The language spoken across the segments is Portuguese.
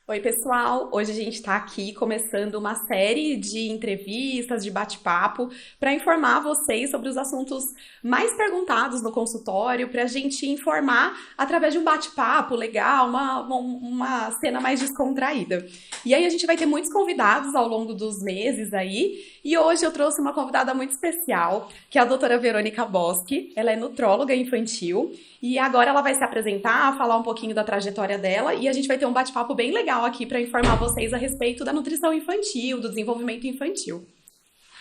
Oi, pessoal! Hoje a gente está aqui começando uma série de entrevistas, de bate-papo, para informar vocês sobre os assuntos mais perguntados no consultório, para a gente informar através de um bate-papo legal, uma cena mais descontraída. E aí a gente vai ter muitos convidados ao longo dos meses aí, e hoje eu trouxe uma convidada muito especial, que é a doutora Verônica Boschi. Ela é nutróloga infantil. E agora ela vai se apresentar, falar um pouquinho da trajetória dela e a gente vai ter um bate-papo bem legal aqui para informar vocês a respeito da nutrição infantil, do desenvolvimento infantil.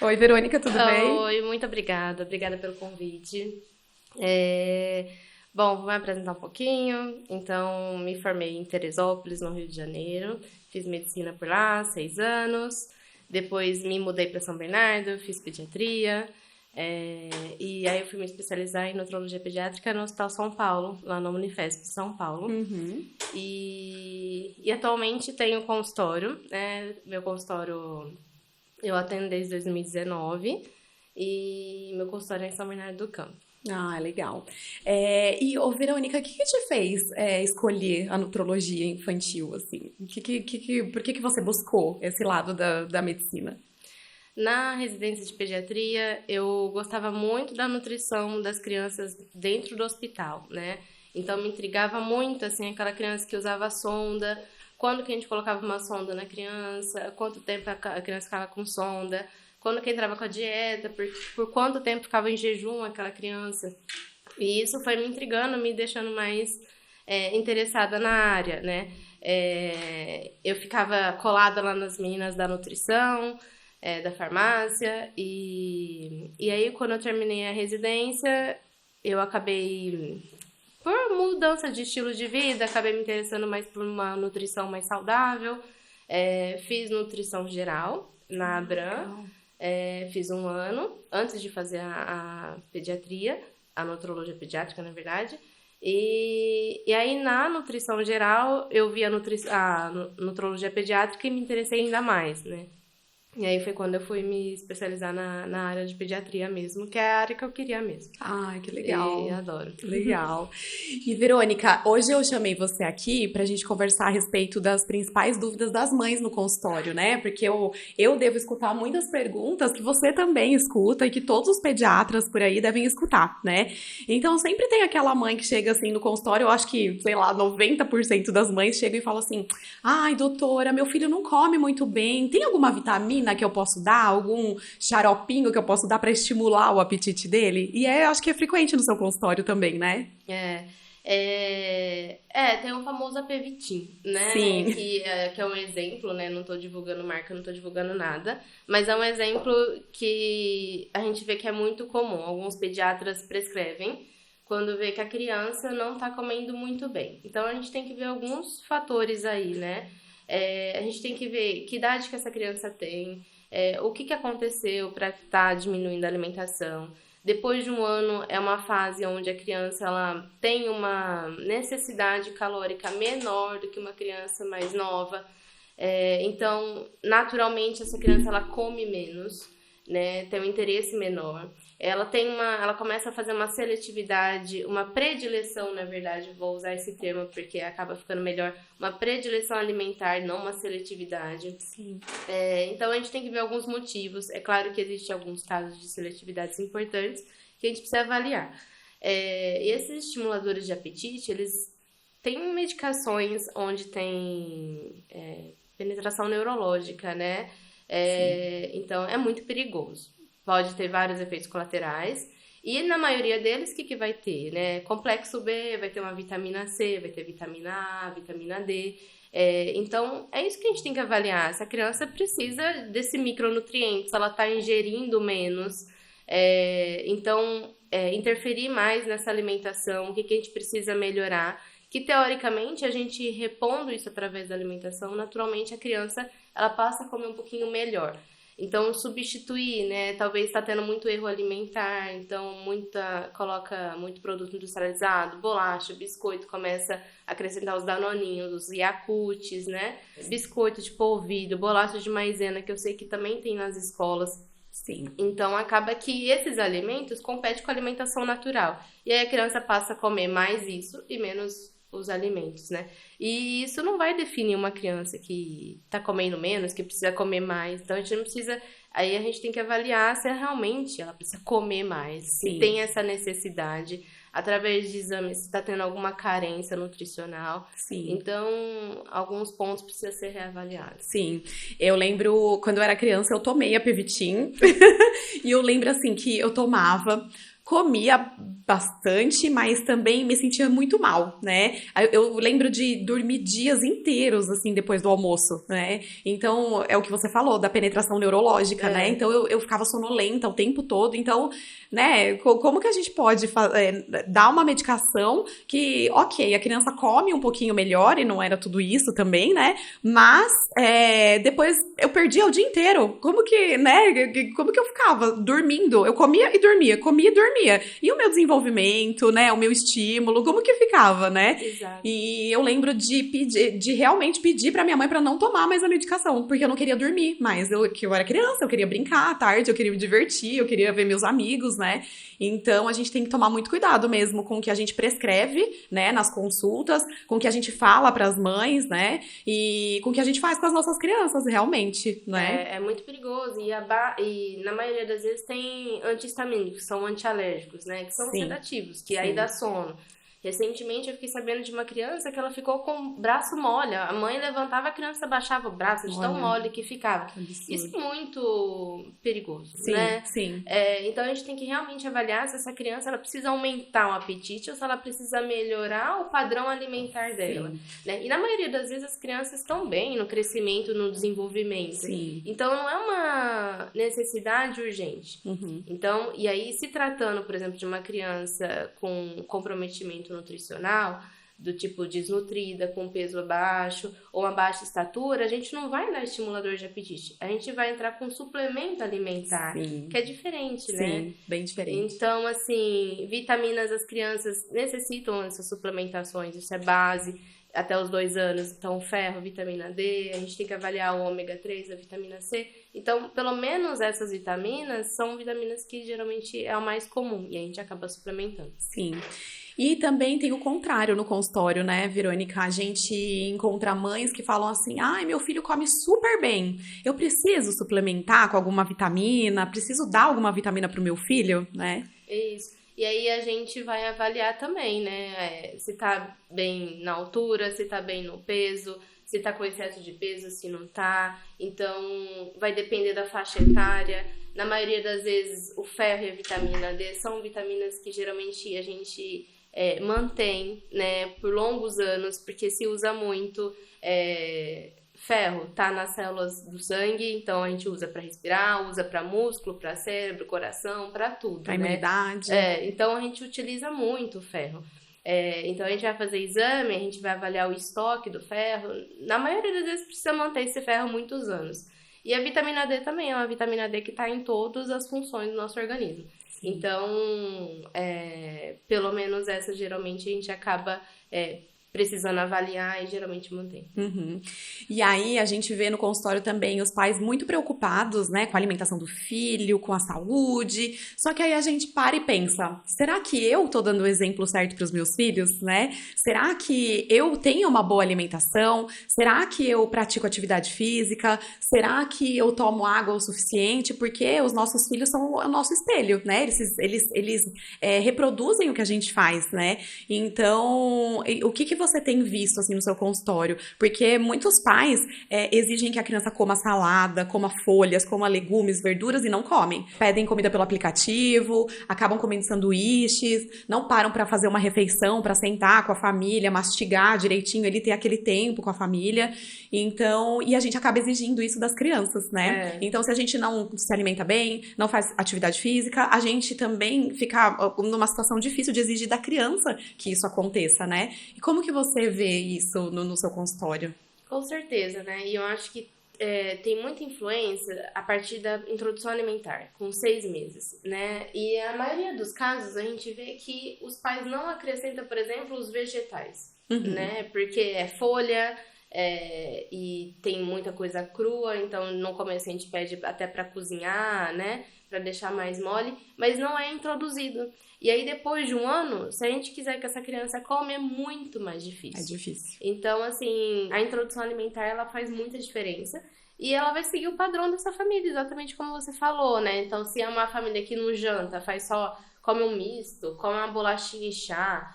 Oi, Verônica, tudo bem? Oi, muito obrigada. Obrigada pelo convite. É, Bom, vou me apresentar um pouquinho. Então, me formei em Teresópolis, no Rio de Janeiro. Fiz medicina por lá, 6 anos. Depois me mudei para São Bernardo, fiz pediatria. E aí eu fui me especializar em nutrologia pediátrica no Hospital São Paulo, lá na Unifesp São Paulo. Uhum. E atualmente tenho consultório, né? Meu consultório eu atendo desde 2019 e meu consultório é em São Bernardo do Campo. Ah, legal. Ô, Verônica, o que te fez escolher a nutrologia infantil, assim? Por que você buscou esse lado da medicina? Na residência de pediatria, eu gostava muito da nutrição das crianças dentro do hospital, né? Então me intrigava muito, assim, aquela criança que usava sonda, quando que a gente colocava uma sonda na criança, quanto tempo a criança ficava com sonda, quando que entrava com a dieta, por quanto tempo ficava em jejum aquela criança. E isso foi me intrigando, me deixando mais interessada na área, né? Eu ficava colada lá nas meninas da nutrição, da farmácia, e aí quando eu terminei a residência, eu acabei, por mudança de estilo de vida, acabei me interessando mais por uma nutrição mais saudável. Fiz nutrição geral na Abram, Legal. fiz 1 ano antes de fazer a pediatria, a nutrologia pediátrica, na verdade. E aí, na nutrição geral, eu vi a nutrologia pediátrica e me interessei ainda mais, né? E aí foi quando eu fui me especializar na área de pediatria mesmo, que é a área que eu queria mesmo. Ai, que E legal. adoro. Legal. E Verônica, hoje eu chamei você aqui para a gente conversar a respeito das principais dúvidas das mães no consultório, né? Porque eu devo escutar muitas perguntas que você também escuta e que todos os pediatras por aí devem escutar, né? Então sempre tem aquela mãe que chega assim no consultório, eu acho que, sei lá, 90% das mães chegam e falam assim: ai, doutora, meu filho não come muito bem, tem alguma vitamina que eu posso dar? Algum xaropinho que eu posso dar para estimular o apetite dele? E acho que é frequente no seu consultório também, né? É, tem o famoso Apevitin, né? Sim. Que é um exemplo, né? Não tô divulgando marca, não tô divulgando nada, mas é um exemplo que a gente vê que é muito comum. Alguns pediatras prescrevem quando vê que a criança não tá comendo muito bem. Então a gente tem que ver alguns fatores aí, né? A gente tem que ver que idade que essa criança tem, o que aconteceu para estar diminuindo a alimentação. Depois de 1 ano é uma fase onde a criança ela tem uma necessidade calórica menor do que uma criança mais nova. Então, naturalmente, essa criança ela come menos, né? Tem um interesse menor. Ela começa a fazer uma seletividade, uma predileção, na verdade, vou usar esse termo porque acaba ficando melhor, uma predileção alimentar, não uma seletividade. Sim. Então a gente tem que ver alguns motivos. É claro que existem alguns casos de seletividades importantes que a gente precisa avaliar. E esses estimuladores de apetite, eles têm medicações onde tem penetração neurológica, né? Sim. Então é muito perigoso. Pode ter vários efeitos colaterais. E na maioria deles, o que vai ter, né? Complexo B, vai ter uma vitamina C, vai ter vitamina A, vitamina D. Então, é isso que a gente tem que avaliar. Se a criança precisa desse micronutriente, se ela está ingerindo menos. Então, interferir mais nessa alimentação, o que a gente precisa melhorar. Que, teoricamente, a gente repondo isso através da alimentação, naturalmente a criança ela passa a comer um pouquinho melhor. Então, substituir, né? Talvez está tendo muito erro alimentar, então coloca muito produto industrializado, bolacha, biscoito, começa a acrescentar os danoninhos, os Yakults, né? Biscoito de polvilho, bolacha de maisena, que eu sei que também tem nas escolas. Sim. Então, acaba que esses alimentos competem com a alimentação natural. E aí a criança passa a comer mais isso e menos os alimentos, né? E isso não vai definir uma criança que tá comendo menos, que precisa comer mais. Então, a gente não precisa... Aí a gente tem que avaliar se realmente ela precisa comer mais, se tem essa necessidade, através de exames, se está tendo alguma carência nutricional. Sim. Então, alguns pontos precisam ser reavaliados. Sim, eu lembro, quando eu era criança, eu tomei a Pivitin, e eu lembro, assim, que eu tomava, comia bastante, mas também me sentia muito mal, né? Eu lembro de dormir dias inteiros, assim, depois do almoço, né? Então, é o que você falou, da penetração neurológica, né? Então, eu ficava sonolenta o tempo todo. Então, né, como que a gente pode dar uma medicação que, ok, a criança come um pouquinho melhor, e não era tudo isso também, né? Mas, depois eu perdia o dia inteiro. Como que, né? Como que eu ficava dormindo? Eu comia e dormia, comia e dormia. E o meu desenvolvimento, né? O meu estímulo, como que ficava, né? Exato. E eu lembro de realmente pedir pra minha mãe pra não tomar mais a medicação, porque eu não queria dormir mais. Que eu era criança, eu queria brincar à tarde, eu queria me divertir, eu queria ver meus amigos, né? Então, a gente tem que tomar muito cuidado mesmo com o que a gente prescreve, né? Nas consultas, com o que a gente fala pras mães, né? E com o que a gente faz com as nossas crianças, realmente, né? É muito perigoso. E na maioria das vezes tem antihistamínicos, que são antialérgicos, né? Que são sedativos, que aí dá sono. Recentemente eu fiquei sabendo de uma criança que ela ficou com o braço mole. A mãe levantava, a criança baixava o braço de tão mole que ficava. Isso é muito perigoso, né? Sim. Então a gente tem que realmente avaliar se essa criança ela precisa aumentar o apetite ou se ela precisa melhorar o padrão alimentar dela. Né? E na maioria das vezes as crianças estão bem no crescimento, no desenvolvimento. Então não é uma necessidade urgente. Então, e aí se tratando, por exemplo, de uma criança com comprometimento nutricional, do tipo desnutrida, com peso baixo ou uma baixa estatura, a gente não vai dar estimulador de apetite. A gente vai entrar com suplemento alimentar, que é diferente, né? Sim, bem diferente. Então, assim, vitaminas, as crianças necessitam dessas suplementações, isso é base até os 2 anos. Então, ferro, vitamina D, a gente tem que avaliar o ômega 3, a vitamina C. Então, pelo menos essas vitaminas são vitaminas que geralmente é o mais comum e a gente acaba suplementando. Sim. E também tem o contrário no consultório, né, Verônica? A gente encontra mães que falam assim: ai, meu filho come super bem, eu preciso suplementar com alguma vitamina, preciso dar alguma vitamina pro meu filho, né? Isso. E aí a gente vai avaliar também, né, se tá bem na altura, se tá bem no peso, se tá com excesso de peso, se não tá. Então, vai depender da faixa etária. Na maioria das vezes, o ferro e a vitamina D são vitaminas que geralmente a gente mantém, né, por longos anos, porque se usa muito. Ferro tá nas células do sangue, então a gente usa para respirar, usa para músculo, para cérebro, coração, para tudo, pra né? imunidade. Então a gente utiliza muito o ferro. Então a gente vai fazer exame, a gente vai avaliar o estoque do ferro. Na maioria das vezes precisa manter esse ferro muitos anos. E a vitamina D também é uma vitamina D que está em todas as funções do nosso organismo. Então, pelo menos essa geralmente a gente acaba precisando avaliar e geralmente mantém. E aí a gente vê no consultório também os pais muito preocupados, né, com a alimentação do filho, com a saúde. Só que aí a gente para e pensa: será que eu tô dando o exemplo certo para os meus filhos, né? Será que eu tenho uma boa alimentação? Será que eu pratico atividade física? Será que eu tomo água o suficiente? Porque os nossos filhos são o nosso espelho, né? Eles reproduzem o que a gente faz, né? Então, o que você tem visto assim no seu consultório? Porque muitos pais exigem que a criança coma salada, coma folhas, coma legumes, verduras e não comem. Pedem comida pelo aplicativo, acabam comendo sanduíches, não param para fazer uma refeição, para sentar com a família, mastigar direitinho, ele ter aquele tempo com a família. Então, e a gente acaba exigindo isso das crianças, né? Então, se a gente não se alimenta bem, não faz atividade física, a gente também fica numa situação difícil de exigir da criança que isso aconteça, né? E como que você vê isso no seu consultório? Com certeza, né? E eu acho que tem muita influência a partir da introdução alimentar, com 6 meses, né? E a maioria dos casos a gente vê que os pais não acrescentam, por exemplo, os vegetais, né? Porque é folha, e tem muita coisa crua, então no começo a gente pede até para cozinhar, né? Para deixar mais mole, mas não é introduzido. E aí depois de um ano, se a gente quiser que essa criança come, é muito mais difícil. É difícil. Então, assim, a introdução alimentar, ela faz muita diferença. E ela vai seguir o padrão dessa família, exatamente como você falou, né? Então, se é uma família que não janta, come um misto, come uma bolachinha e chá,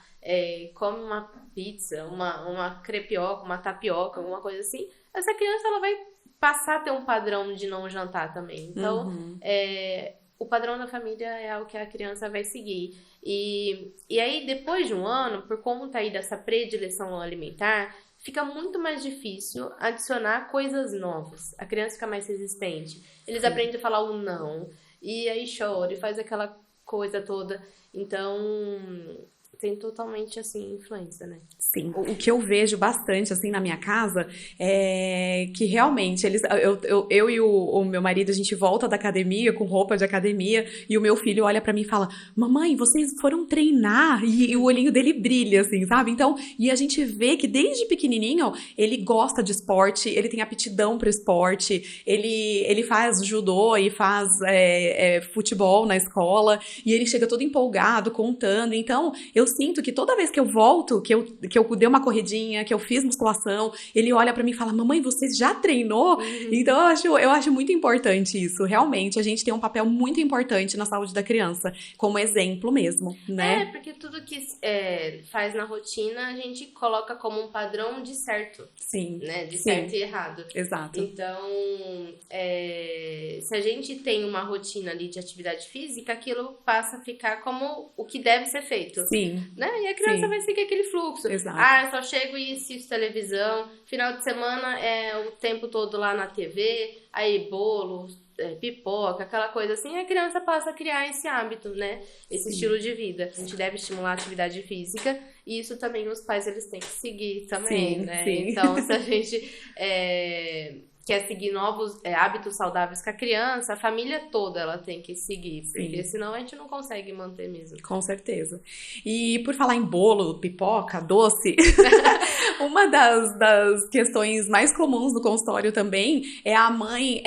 come uma pizza, uma crepioca, uma tapioca, alguma coisa assim, essa criança, ela vai passar a ter um padrão de não jantar também. Então, o padrão da família é o que a criança vai seguir. E aí, depois de um ano, por conta aí dessa predileção alimentar, fica muito mais difícil adicionar coisas novas. A criança fica mais resistente. Eles aprendem a falar o não. E aí chora e faz aquela coisa toda. Então, tem totalmente, assim, influência, né? Sim, o que eu vejo bastante, assim, na minha casa é que realmente eu e o meu marido, a gente volta da academia com roupa de academia e o meu filho olha pra mim e fala: mamãe, vocês foram treinar? E o olhinho dele brilha, assim, sabe? Então, e a gente vê que desde pequenininho ele gosta de esporte, ele tem aptidão pro esporte, ele faz judô e faz futebol na escola e ele chega todo empolgado, contando. Então, eu sinto que toda vez que eu volto, que eu dei uma corridinha, que eu fiz musculação, ele olha pra mim e fala: mamãe, você já treinou? Então eu acho muito importante isso. Realmente, a gente tem um papel muito importante na saúde da criança, como exemplo mesmo, né? Porque tudo que faz na rotina, a gente coloca como um padrão de certo. Sim. Né? De certo e errado. Exato. Então, se a gente tem uma rotina ali de atividade física, aquilo passa a ficar como o que deve ser feito. Sim. Né? E a criança vai seguir aquele fluxo. Exato. Eu só chego e assisto televisão. Final de semana é o tempo todo lá na TV. Aí bolo, pipoca, aquela coisa assim. E a criança passa a criar esse hábito, né? Esse estilo de vida. A gente deve estimular a atividade física. E isso também os pais, eles têm que seguir também, né? Então, se a gente quer seguir novos hábitos saudáveis com a criança, a família toda ela tem que seguir, porque senão a gente não consegue manter mesmo. Com certeza. E por falar em bolo, pipoca, doce, uma das questões mais comuns do consultório também é a mãe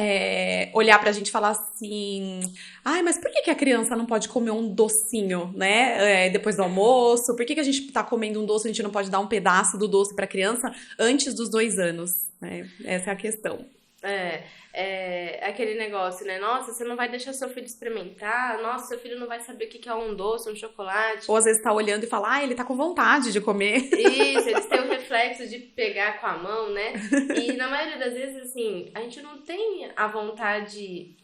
olhar pra gente e falar assim: ai, mas por que a criança não pode comer um docinho, né? Depois do almoço? Por que a gente tá comendo um doce e a gente não pode dar um pedaço do doce pra criança antes dos 2 anos? Essa é a questão. Aquele negócio, né? Nossa, você não vai deixar seu filho experimentar. Nossa, seu filho não vai saber o que é um doce, um chocolate. Ou às vezes tá olhando e fala: ele tá com vontade de comer. Isso, eles têm o reflexo de pegar com a mão, né? E na maioria das vezes, assim, a gente não tem a vontade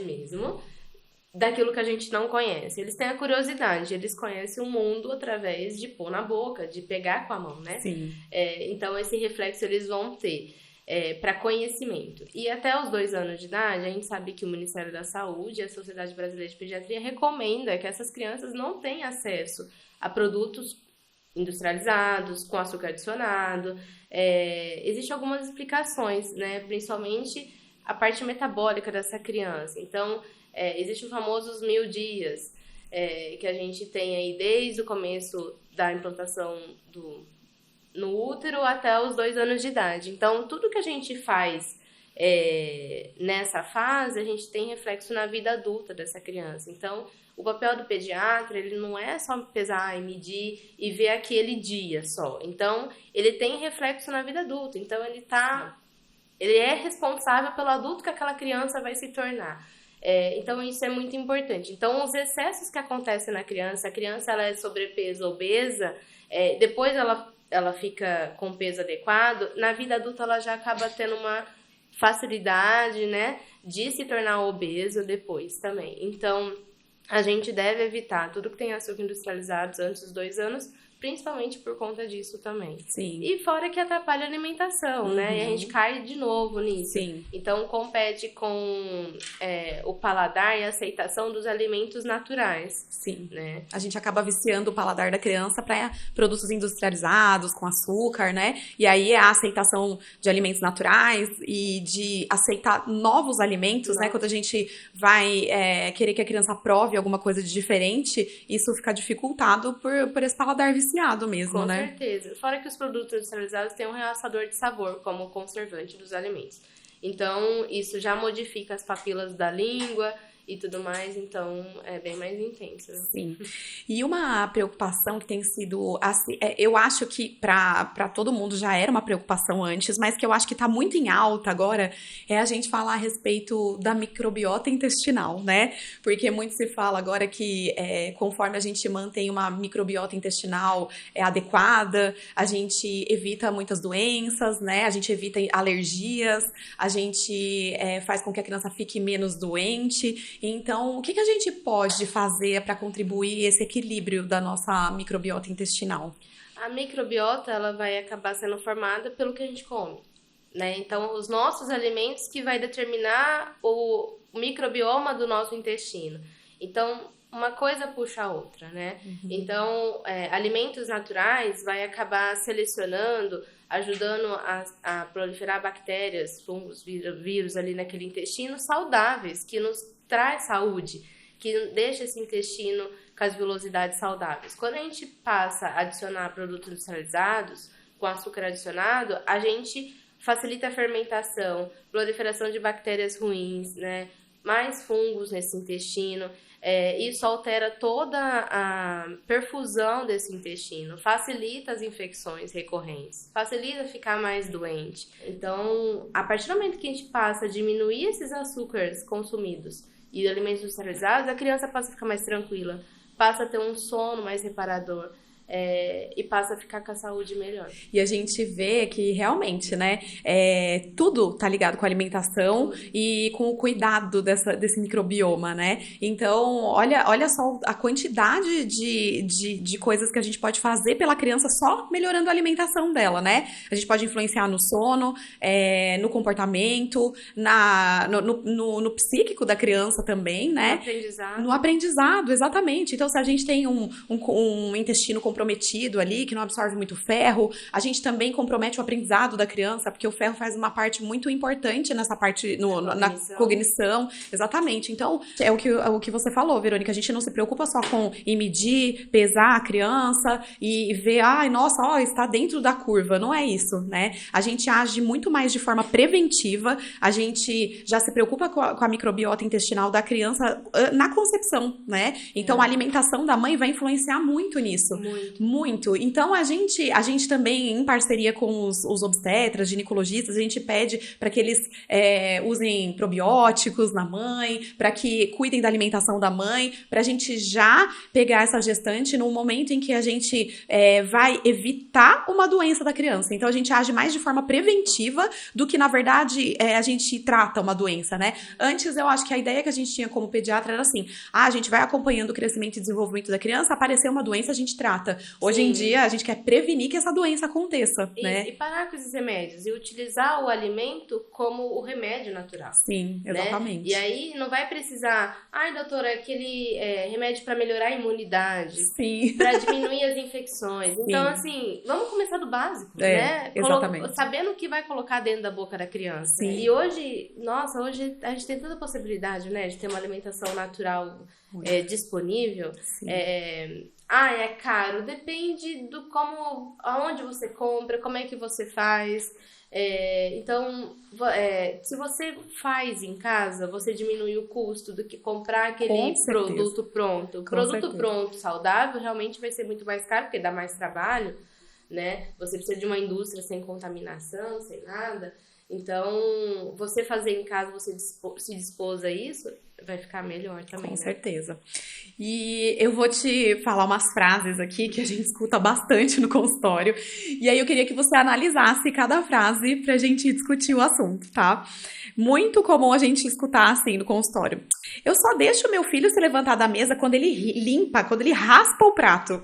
mesmo daquilo que a gente não conhece. Eles têm a curiosidade, eles conhecem o mundo através de pôr na boca, de pegar com a mão, né? Sim. Então, esse reflexo eles vão ter para conhecimento. E até os 2 anos de idade, a gente sabe que o Ministério da Saúde e a Sociedade Brasileira de Pediatria recomenda que essas crianças não tenham acesso a produtos industrializados, com açúcar adicionado. Existem algumas explicações, né? Principalmente a parte metabólica dessa criança. Então, existe o famoso 1000 dias, que a gente tem aí desde o começo da implantação no útero até os 2 anos de idade. Então, tudo que a gente faz nessa fase, a gente tem reflexo na vida adulta dessa criança. Então, o papel do pediatra, ele não é só pesar e medir e ver aquele dia só. Então, ele tem reflexo na vida adulta. Então, ele é responsável pelo adulto que aquela criança vai se tornar. Então, isso é muito importante. Então, os excessos que acontecem na criança, a criança ela é sobrepeso, obesa, depois ela fica com peso adequado, na vida adulta ela já acaba tendo uma facilidade, né, de se tornar obesa depois também. Então, a gente deve evitar tudo que tem açúcar industrializado antes dos 2 anos, principalmente por conta disso também. Sim. E fora que atrapalha a alimentação, né? E a gente cai de novo nisso. Sim. Então, compete com o paladar e a aceitação dos alimentos naturais. Sim. Né? A gente acaba viciando o paladar da criança para produtos industrializados, com açúcar, né? E aí a aceitação de alimentos naturais e de aceitar novos alimentos, né? Quando a gente vai querer que a criança prove alguma coisa de diferente, isso fica dificultado por esse paladar viciado. balanceado mesmo, Com né? certeza. Fora que os produtos industrializados têm um realçador de sabor como conservante dos alimentos. Então, isso já modifica as papilas da língua e tudo mais, então é bem mais intenso. Sim. E uma preocupação que tem sido, assim, eu acho que para todo mundo já era uma preocupação antes, mas que eu acho que está muito em alta agora, é a gente falar a respeito da microbiota intestinal, né? Porque muito se fala agora que conforme a gente mantém uma microbiota intestinal adequada, a gente evita muitas doenças, né? A gente evita alergias, a gente faz com que a criança fique menos doente. Então, o que a gente pode fazer para contribuir esse equilíbrio da nossa microbiota intestinal? A microbiota, ela vai acabar sendo formada pelo que a gente come, né? Então, os nossos alimentos que vai determinar o microbioma do nosso intestino. Então, uma coisa puxa a outra, né? Então, alimentos naturais vai acabar selecionando, ajudando a proliferar bactérias, fungos, vírus ali naquele intestino saudáveis, que nos traz saúde, que deixa esse intestino com as vilosidades saudáveis. Quando a gente passa a adicionar produtos industrializados, com açúcar adicionado, a gente facilita a fermentação, proliferação de bactérias ruins, né? Mais fungos nesse intestino. Isso altera toda a perfusão desse intestino, facilita as infecções recorrentes, facilita ficar mais doente. Então, a partir do momento que a gente passa a diminuir esses açúcares consumidos e alimentos industrializados, a criança passa a ficar mais tranquila, passa a ter um sono mais reparador. E passa a ficar com a saúde melhor. E a gente vê que realmente, né, tudo tá ligado com a alimentação e com o cuidado desse microbioma, né? Então, olha só a quantidade de coisas que a gente pode fazer pela criança só melhorando a alimentação dela, né? A gente pode influenciar no sono, no comportamento, no psíquico da criança também, né? No aprendizado, exatamente. Então, se a gente tem um intestino comprometido ali, que não absorve muito ferro, a gente também compromete o aprendizado da criança, porque o ferro faz uma parte muito importante nessa parte, na cognição. Exatamente. Então, é o que você falou, Verônica, a gente não se preocupa só em medir, pesar a criança e ver, nossa, está dentro da curva. Não é isso, né? A gente age muito mais de forma preventiva, a gente já se preocupa com a microbiota intestinal da criança na concepção, né? Então, a alimentação da mãe vai influenciar muito nisso. Muito. Então, a gente também, em parceria com os obstetras, ginecologistas, a gente pede para que eles usem probióticos na mãe, para que cuidem da alimentação da mãe, para a gente já pegar essa gestante no momento em que a gente vai evitar uma doença da criança. Então, a gente age mais de forma preventiva do que, na verdade, a gente trata uma doença, né? Antes, eu acho que a ideia que a gente tinha como pediatra era assim, a gente vai acompanhando o crescimento e desenvolvimento da criança, apareceu uma doença, a gente trata. Hoje em dia, a gente quer prevenir que essa doença aconteça, né? E parar com esses remédios e utilizar o alimento como o remédio natural. Sim, exatamente. Né? E aí não vai precisar, doutora, aquele remédio para melhorar a imunidade, para diminuir as infecções. Então, assim, vamos começar do básico, né? Exatamente. Sabendo o que vai colocar dentro da boca da criança. Sim. E hoje a gente tem tanta possibilidade, né, de ter uma alimentação natural disponível. Sim. É caro, depende do aonde você compra, como é que você faz. Então, se você faz em casa, você diminui o custo do que comprar aquele produto pronto. O produto pronto, saudável, realmente vai ser muito mais caro, porque dá mais trabalho, né? Você precisa de uma indústria sem contaminação, sem nada. Então, você fazer em casa, você se dispôs a isso, vai ficar melhor também. Com certeza. E eu vou te falar umas frases aqui que a gente escuta bastante no consultório. E aí eu queria que você analisasse cada frase pra gente discutir o assunto, tá? Muito comum a gente escutar assim no consultório. Eu só deixo meu filho se levantar da mesa quando ele quando ele raspa o prato.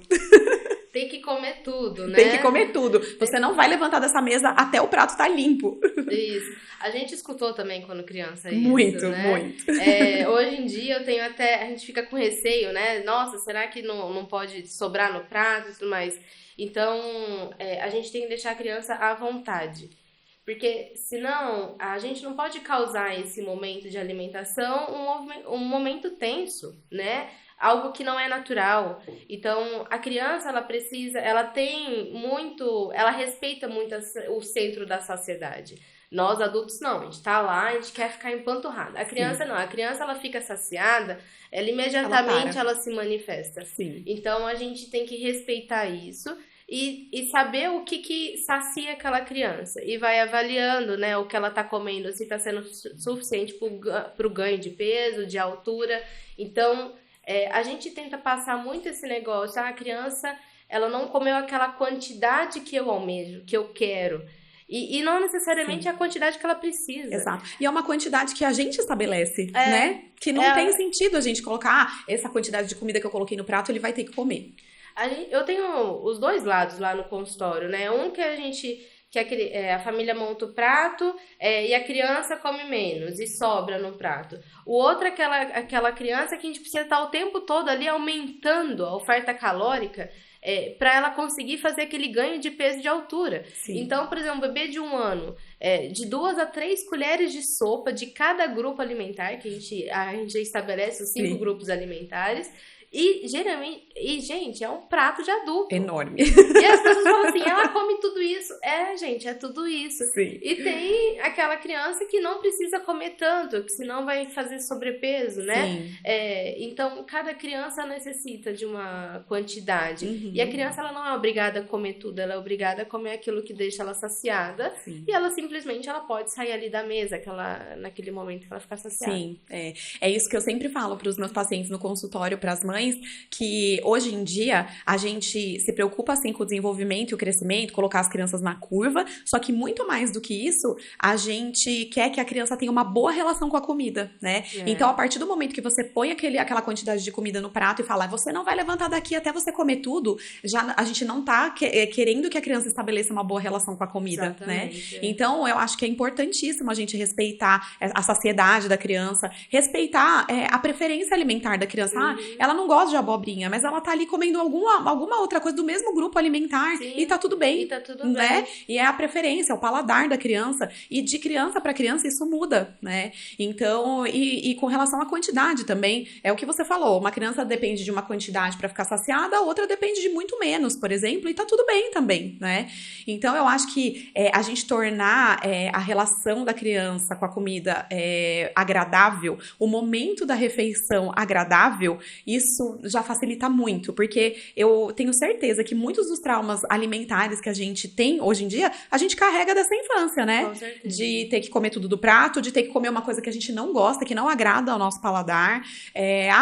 Tem que comer tudo, né? Tem que comer tudo. Você não vai levantar dessa mesa até o prato estar limpo. Isso. A gente escutou também quando criança isso, muito, né? Muito. Hoje em dia eu tenho a gente fica com receio, né? Nossa, será que não pode sobrar no prato e tudo mais? Então, a gente tem que deixar a criança à vontade. Porque senão a gente não pode causar esse momento de alimentação um momento tenso, né? algo que não é natural. Então, a criança, ela respeita muito o centro da saciedade. Nós, adultos, não. A gente tá lá, a gente quer ficar empanturrado. A criança, não. A criança, ela fica saciada, ela imediatamente ela se manifesta. Sim. Então, a gente tem que respeitar isso e saber o que sacia aquela criança. E vai avaliando, né, o que ela tá comendo, se tá sendo suficiente pro ganho de peso, de altura. Então, a gente tenta passar muito esse negócio. A criança, ela não comeu aquela quantidade que eu almejo, que eu quero. E não necessariamente a quantidade que ela precisa. Exato. E é uma quantidade que a gente estabelece, né? Que não tem sentido a gente colocar essa quantidade de comida que eu coloquei no prato, ele vai ter que comer. Eu tenho os dois lados lá no consultório, né? Um que a família monta o prato e a criança come menos e sobra no prato. O outro é aquela criança que a gente precisa estar o tempo todo ali aumentando a oferta calórica para ela conseguir fazer aquele ganho de peso de altura. Sim. Então, por exemplo, um bebê de 1 ano, de 2 a 3 colheres de sopa de cada grupo alimentar, que a gente estabelece os 5 grupos alimentares. E, geralmente, gente, é um prato de adulto. Enorme. E as pessoas falam assim, ela come tudo isso. Gente, é tudo isso. Sim. E tem aquela criança que não precisa comer tanto, que senão vai fazer sobrepeso, né? Sim. Então, cada criança necessita de uma quantidade. E a criança, ela não é obrigada a comer tudo, ela é obrigada a comer aquilo que deixa ela saciada. Sim. E ela simplesmente pode sair ali da mesa naquele momento que ela ficar saciada. Sim, é isso que eu sempre falo para os meus pacientes no consultório, para as mães, que hoje em dia a gente se preocupa assim com o desenvolvimento e o crescimento, colocar as crianças na curva, só que muito mais do que isso, a gente quer que a criança tenha uma boa relação com a comida, né? Então, a partir do momento que você põe aquela quantidade de comida no prato e fala, você não vai levantar daqui até você comer tudo, já a gente não tá querendo que a criança estabeleça uma boa relação com a comida, exatamente, né? Então, eu acho que é importantíssimo a gente respeitar a saciedade da criança, respeitar a preferência alimentar da criança. Ela não gosta de abobrinha, mas ela tá ali comendo alguma outra coisa do mesmo grupo alimentar. Sim. E tá tudo bem. E tá tudo né? bem. E é a preferência, é o paladar da criança. E de criança para criança isso muda, né? Então, e com relação à quantidade também, é o que você falou. Uma criança depende de uma quantidade para ficar saciada, a outra depende de muito menos, por exemplo, e tá tudo bem também, né? Então, eu acho que a gente tornar a relação da criança com a comida agradável, o momento da refeição agradável, isso já facilita muito, porque eu tenho certeza que muitos dos traumas alimentares que a gente tem hoje em dia, a gente carrega dessa infância, né? Com certeza. De ter que comer tudo do prato, de ter que comer uma coisa que a gente não gosta, que não agrada ao nosso paladar.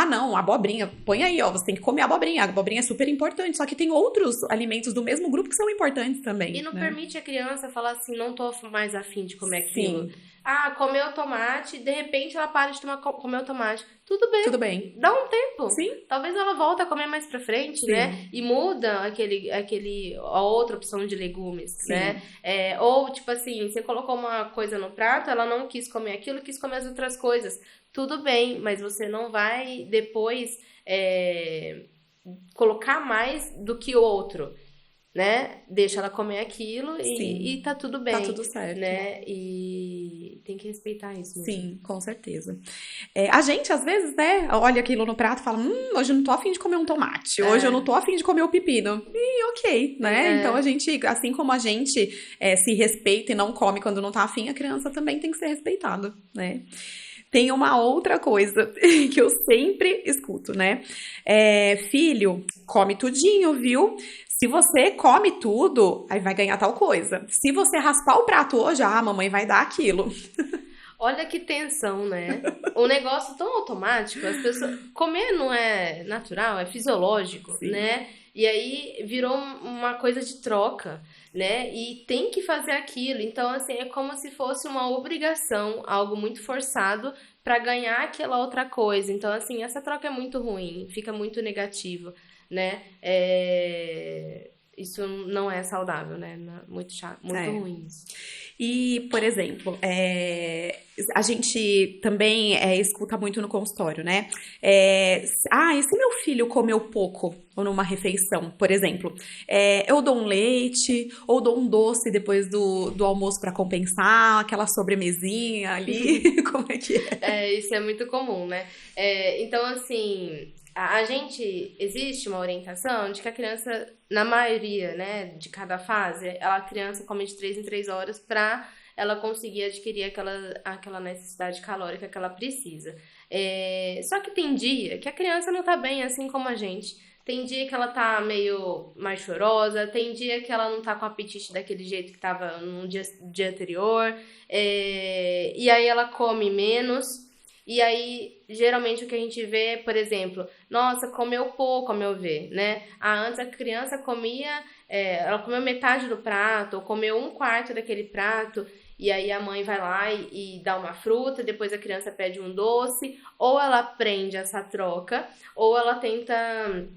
Não, abobrinha, põe aí, ó, você tem que comer abobrinha. A abobrinha é super importante, só que tem outros alimentos do mesmo grupo que são importantes também. E não né? permite a criança falar assim, não tô mais afim de comer aquilo. Sim. Comeu tomate, de repente ela para de comer o tomate. Tudo bem. Tudo bem. Dá um tempo. Sim. Talvez ela volte a comer mais pra frente, Sim. né? E muda a outra opção de legumes, Sim. né? Ou, tipo assim, você colocou uma coisa no prato, ela não quis comer aquilo, quis comer as outras coisas. Tudo bem, mas você não vai depois colocar mais do que o outro, né? Deixa ela comer aquilo e tá tudo bem. Tá tudo certo. Né? E tem que respeitar isso mesmo. Sim, com certeza. A gente, às vezes, né, olha aquilo no prato e fala, hoje eu não tô afim de comer um tomate, hoje eu não tô afim de comer o pepino. E ok, né? Então a gente, assim como a gente se respeita e não come quando não tá afim, a criança também tem que ser respeitada, né? Tem uma outra coisa que eu sempre escuto, né? Filho, come tudinho, viu? Se você come tudo, aí vai ganhar tal coisa. Se você raspar o prato hoje, a mamãe vai dar aquilo. Olha que tensão, né? Um negócio tão automático, as pessoas... Comer não é natural, é fisiológico, Sim. né? E aí virou uma coisa de troca, né? E tem que fazer aquilo. Então, assim, é como se fosse uma obrigação, algo muito forçado para ganhar aquela outra coisa. Então, assim, essa troca é muito ruim, fica muito negativo, né? Isso não é saudável, né? Muito chato, muito ruim isso. E, por exemplo, a gente também escuta muito no consultório, né? E se meu filho comeu pouco ou numa refeição, por exemplo, eu dou um leite ou dou um doce depois do almoço para compensar, aquela sobremesinha ali, como é que é? Isso é muito comum, né? Então, assim... existe uma orientação de que a criança, na maioria, né, de cada fase, a criança come de 3 em 3 horas para ela conseguir adquirir aquela necessidade calórica que ela precisa. Só que tem dia que a criança não tá bem, assim como a gente. Tem dia que ela tá meio mais chorosa, tem dia que ela não tá com o apetite daquele jeito que tava no dia anterior, e aí ela come menos. E aí, geralmente, o que a gente vê, por exemplo, nossa, comeu pouco, ao meu ver, né? Antes a criança comia, ela comeu metade do prato, ou comeu 1/4 daquele prato, e aí a mãe vai lá e dá uma fruta, depois a criança pede um doce, ou ela aprende essa troca, ou ela tenta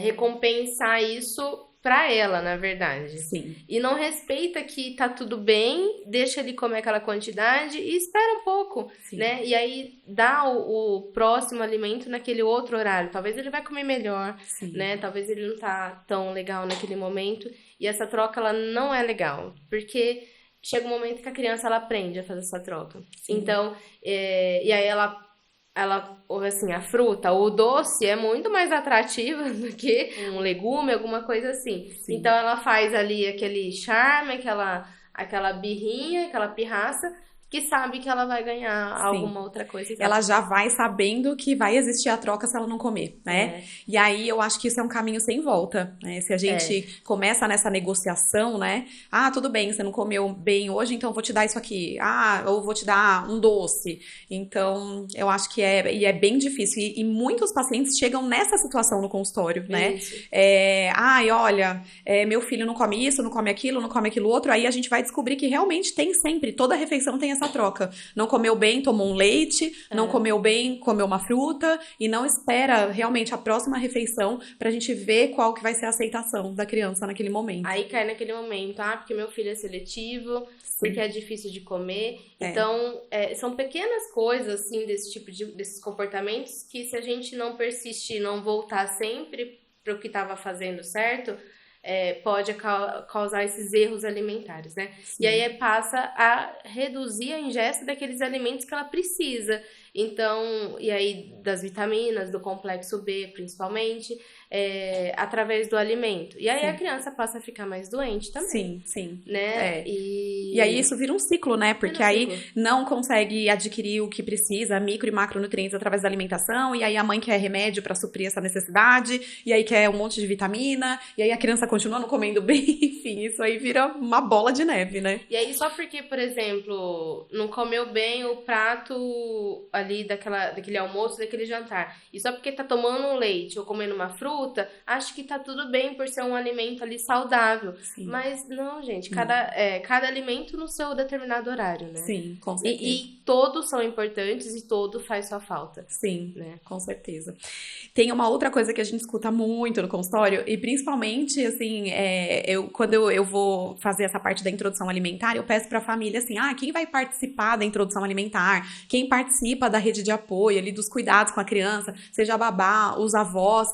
recompensar isso pra ela, na verdade. Sim. E não respeita que tá tudo bem, deixa ele comer aquela quantidade e espera um pouco, Sim. né? E aí dá o próximo alimento naquele outro horário. Talvez ele vai comer melhor, Sim. né? Talvez ele não tá tão legal naquele momento. E essa troca, ela não é legal, porque chega um momento que a criança, ela aprende a fazer essa troca. Sim. Então, e aí ela, assim, a fruta, o doce é muito mais atrativa do que um legume, alguma coisa assim. Sim. Então, ela faz ali aquele charme, aquela birrinha, aquela pirraça, que sabe que ela vai ganhar alguma outra coisa. Ela já vai sabendo que vai existir a troca se ela não comer, né? E aí eu acho que isso é um caminho sem volta, né? Se a gente começa nessa negociação, né? Tudo bem, você não comeu bem hoje, então eu vou te dar isso aqui. Eu vou te dar um doce. Então, eu acho que é bem difícil. E muitos pacientes chegam nessa situação no consultório, né? Olha, meu filho não come isso, não come aquilo outro. Aí a gente vai descobrir que realmente tem sempre, toda refeição tem essa troca. Não comeu bem, tomou um leite, não comeu bem, comeu uma fruta, e não espera realmente a próxima refeição pra gente ver qual que vai ser a aceitação da criança naquele momento. Aí cai naquele momento, porque meu filho é seletivo, porque é difícil de comer. Então, são pequenas coisas, assim, desses comportamentos que, se a gente não persistir, não voltar sempre para o que estava fazendo certo, pode causar esses erros alimentares, né? Sim. E aí passa a reduzir a ingesta daqueles alimentos que ela precisa. Então, e aí das vitaminas, do complexo B, principalmente, através do alimento. E aí a criança passa a ficar mais doente também. Sim. Né? E aí isso vira um ciclo, né? Porque aí não consegue adquirir o que precisa, micro e macronutrientes através da alimentação, e aí a mãe quer remédio pra suprir essa necessidade, e aí quer um monte de vitamina, e aí a criança continua não comendo bem, enfim, isso aí vira uma bola de neve, né? E aí só porque, por exemplo, não comeu bem o prato ali daquele almoço, daquele jantar, e só porque tá tomando um leite ou comendo uma fruta, acho que tá tudo bem por ser um alimento ali saudável. Sim. Mas não, gente, cada alimento no seu determinado horário, né? Sim, com certeza. E todos são importantes e todo faz sua falta. Sim, né? Com certeza. Tem uma outra coisa que a gente escuta muito no consultório, e principalmente, assim, quando eu vou fazer essa parte da introdução alimentar, eu peço pra família, assim, quem vai participar da introdução alimentar? Quem participa da rede de apoio, ali, dos cuidados com a criança, seja a babá, os avós,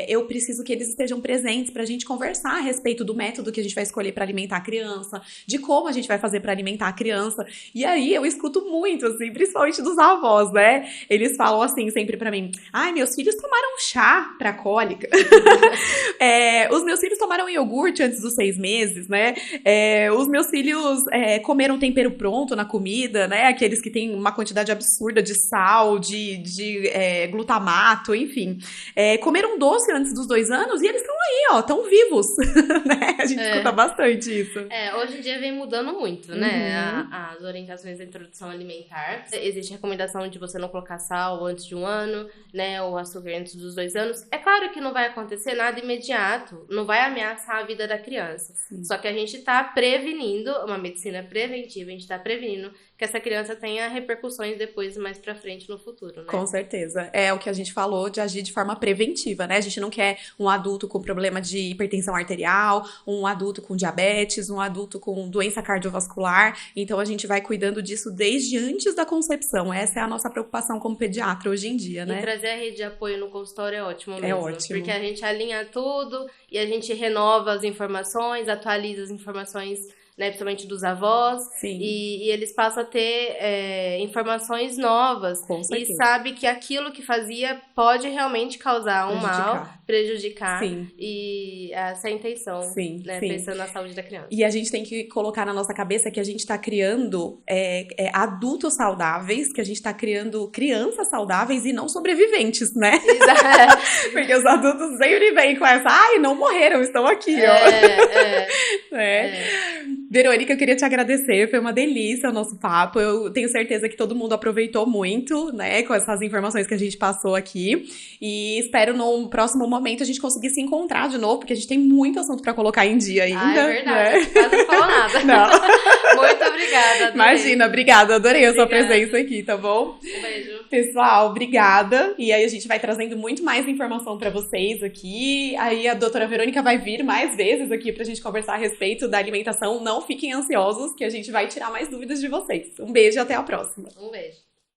eu preciso que eles estejam presentes pra gente conversar a respeito do método que a gente vai escolher pra alimentar a criança, de como a gente vai fazer pra alimentar a criança. E aí eu escuto muito, assim, principalmente dos avós, né? Eles falam assim sempre pra mim: meus filhos tomaram chá pra cólica. Os meus filhos tomaram iogurte antes dos 6 meses, né? Os meus filhos comeram tempero pronto na comida, né? Aqueles que têm uma quantidade absurda de sal, de glutamato, enfim. Comeram doce antes dos 2 anos e eles estão aí, ó, estão vivos, né? A gente escuta bastante isso. Hoje em dia vem mudando muito, né? As orientações da introdução alimentar. Existe a recomendação de você não colocar sal antes de 1 ano, né? Ou açúcar antes dos 2 anos. É claro que não vai acontecer nada imediato, não vai ameaçar a vida da criança. Sim. Só que a gente tá prevenindo, uma medicina preventiva, a gente tá prevenindo que essa criança tenha repercussões depois, mais pra frente, no futuro, né? Com certeza. É o que a gente falou de agir de forma preventiva, né? A gente não quer um adulto com problema de hipertensão arterial, um adulto com diabetes, um adulto com doença cardiovascular. Então, a gente vai cuidando disso desde antes da concepção. Essa é a nossa preocupação como pediatra hoje em dia, né? E trazer a rede de apoio no consultório é ótimo mesmo. É ótimo. Porque a gente alinha tudo e a gente renova as informações, atualiza as informações né, principalmente dos avós, Sim. e eles passam a ter informações novas, Com e certeza. sabe que aquilo que fazia pode realmente causar um mal, prejudicar, Sim. e essa é a intenção, Sim, né, sim. pensando na saúde da criança. E a gente tem que colocar na nossa cabeça que a gente tá criando adultos saudáveis, que a gente tá criando crianças saudáveis e não sobreviventes, né? Exato. Porque os adultos sempre vêm com essa, ai, não morreram, estão aqui, ó. Verônica, eu queria te agradecer, foi uma delícia o nosso papo, eu tenho certeza que todo mundo aproveitou muito, né, com essas informações que a gente passou aqui, e espero no próximo momento a gente conseguir se encontrar de novo, porque a gente tem muito assunto pra colocar em dia ainda. É verdade, né? quase não falou nada. Não. Muito obrigada. Adorei. Imagina, obrigada, adorei a sua presença aqui, tá bom? Um beijo. Pessoal, obrigada. E aí a gente vai trazendo muito mais informação pra vocês aqui. Aí a doutora Verônica vai vir mais vezes aqui pra gente conversar a respeito da alimentação. Não fiquem ansiosos, que a gente vai tirar mais dúvidas de vocês. Um beijo e até a próxima. Um beijo.